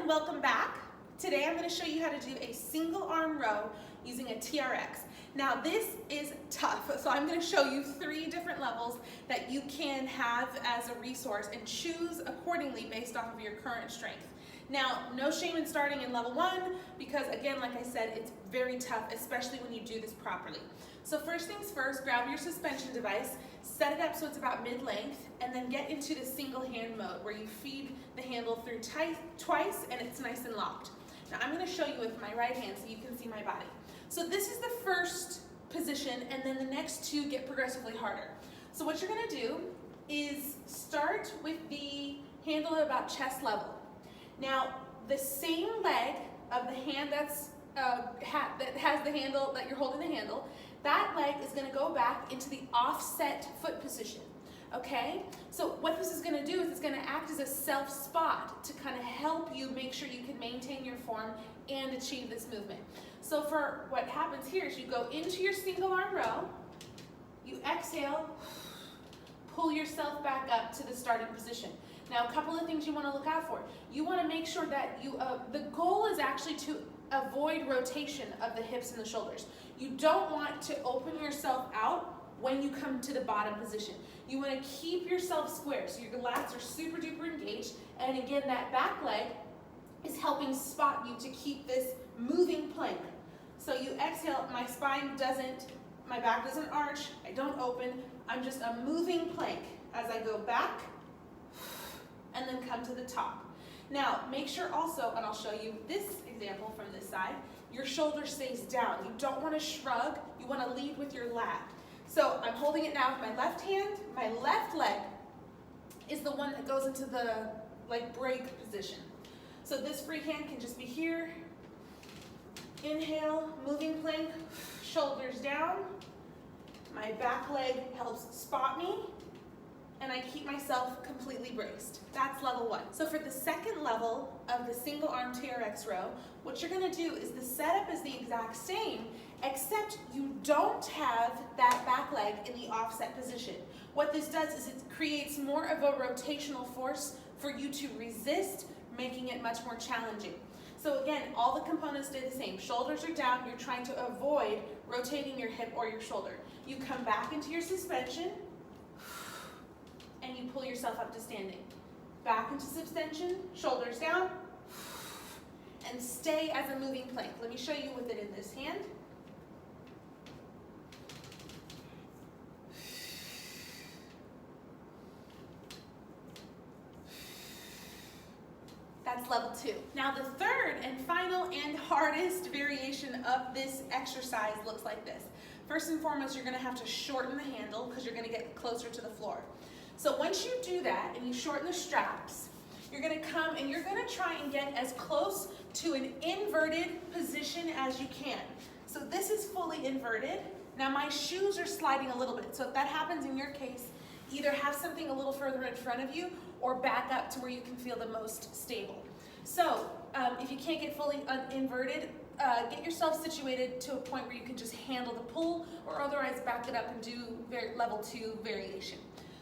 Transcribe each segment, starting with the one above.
welcome back. Today I'm going to show you how to do a single arm row using a TRX. Now this is tough, so I'm going to show you 3 different levels that you can have as a resource and choose accordingly based off of your current strength. Now, no shame in starting in level 1 because again, like I said, it's very tough, especially when you do this properly. So first things first, grab your suspension device, set it up so it's about mid-length, and then get into the single hand mode where you feed the handle through twice and it's nice and locked. Now I'm going to show you with my right hand so you can see my body. So this is the first position, and then the next 2 get progressively harder. So what you're going to do is start with the handle at about chest level. Now the same leg of the hand that has the handle, that you're holding the handle, that leg is going to go back into the offset foot position. Okay, so what this is going to do is it's going to act as a self spot to kind of help you make sure you can maintain your form and achieve this movement. So for what happens here is you go into your single arm row, you exhale, pull yourself back up to the starting position. Now a couple of things you want to look out for. You want to make sure that the goal is actually to avoid rotation of the hips and the shoulders. You don't want to open yourself out when you come to the bottom position. You want to keep yourself square so your lats are super duper engaged, and again that back leg is helping spot you to keep this moving plank. So you exhale, my back doesn't arch, I don't open, I'm just a moving plank as I go back and then come to the top. Now make sure also, and I'll show you this example from this side, your shoulder stays down. You don't want to shrug, you want to lead with your lat. So I'm holding it now with my left hand. My left leg is the one that goes into the break position. So this free hand can just be here. Inhale, moving plank, shoulders down. My back leg helps spot me, and I keep myself completely braced. That's level 1. So for the second level of the single arm TRX row, what you're going to do is the setup is the exact same, except you don't have that back leg in the offset position. What this does is it creates more of a rotational force for you to resist, making it much more challenging. So again, all the components stay the same. Shoulders are down, you're trying to avoid rotating your hip or your shoulder. You come back into your suspension, and you pull yourself up to standing. Back into suspension, shoulders down, and stay as a moving plank. Let me show you with it in this hand. That's level 2. Now the third and final and hardest variation of this exercise looks like this. First and foremost, you're going to have to shorten the handle because you're going to get closer to the floor. So once you do that and you shorten the straps, you're going to come and you're going to try and get as close to an inverted position as you can. So this is fully inverted. Now my shoes are sliding a little bit. So if that happens in your case, either have something a little further in front of you or back up to where you can feel the most stable. So if you can't get fully inverted, get yourself situated to a point where you can just handle the pull, or otherwise back it up and do level 2 variation.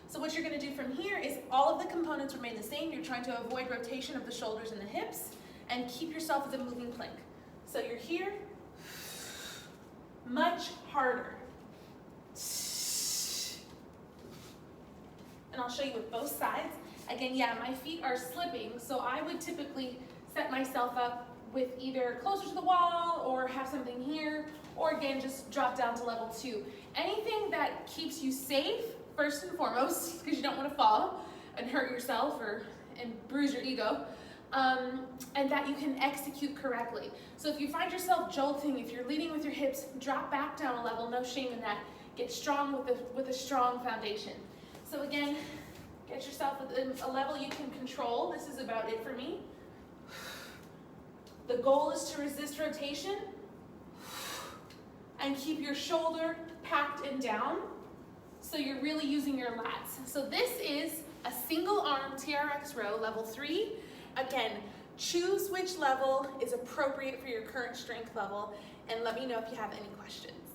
So what you're going to do from here is all of the components remain the same. You're trying to avoid rotation of the shoulders and the hips and keep yourself as a moving plank. So you're here, much harder. And I'll show you with both sides. Again, yeah, my feet are slipping, so I would typically set myself up with either closer to the wall or have something here, or again, just drop down to level 2. Anything that keeps you safe, first and foremost, because you don't want to fall and hurt yourself and bruise your ego, and that you can execute correctly. So if you find yourself jolting, if you're leading with your hips, drop back down a level, no shame in that. Get strong with a strong foundation. So again, get yourself within a level you can control. This is about it for me. The goal is to resist rotation and keep your shoulder packed and down, so you're really using your lats. So this is a single arm TRX row, level 3. Again, choose which level is appropriate for your current strength level, and let me know if you have any questions.